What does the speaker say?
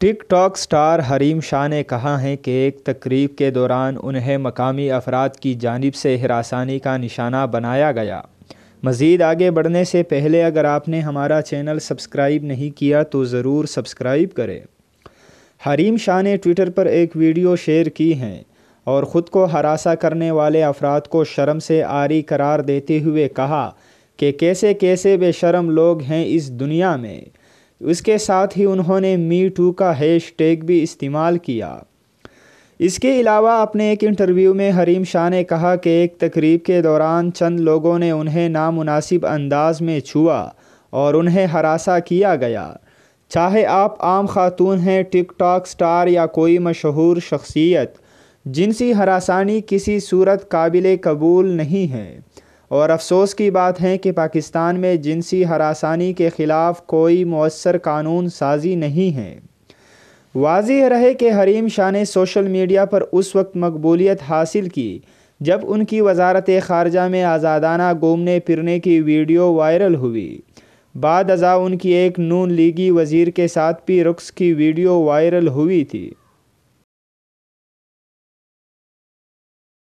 ٹک talk star Hareem Shah نے کہا ہے کہ ایک تقریب کے دوران انہیں مقامی افراد کی جانب سے ہراسانی کا نشانہ بنایا گیا۔ مزید آگے بڑھنے سے پہلے اگر آپ نے ہمارا چینل سبسکرائب نہیں کیا تو ضرور سبسکرائب کریں۔ حریم شاہ نے ٹویٹر پر ایک ویڈیو شیئر کی ہے اور خود کو ہراساں کرنے والے افراد کو شرم سے عاری قرار دیتے ہوئے کہا کہ کیسے کیسے بے شرم لوگ ہیں اس دنیا میں۔ اس کے ساتھ ہی انہوں نے می ٹو کا ہیش ٹیگ بھی استعمال کیا۔ اس کے علاوہ اپنے ایک انٹرویو میں حریم شاہ نے کہا کہ ایک تقریب کے دوران چند لوگوں نے انہیں نامناسب انداز میں چھوا اور انہیں ہراساں کیا گیا۔ چاہے آپ عام خاتون ہیں، ٹک ٹاک سٹار یا کوئی مشہور شخصیت، جنسی ہراسانی کسی صورت قابل قبول نہیں ہے، اور افسوس کی بات ہے کہ پاکستان میں جنسی ہراسانی کے خلاف کوئی مؤثر قانون سازی نہیں ہے۔ واضح رہے کہ حریم شاہ نے سوشل میڈیا پر اس وقت مقبولیت حاصل کی جب ان کی وزارت خارجہ میں آزادانہ گھومنے پھرنے کی ویڈیو وائرل ہوئی۔ بعد ازاں ان کی ایک نون لیگی وزیر کے ساتھ بھی رقص کی ویڈیو وائرل ہوئی تھی۔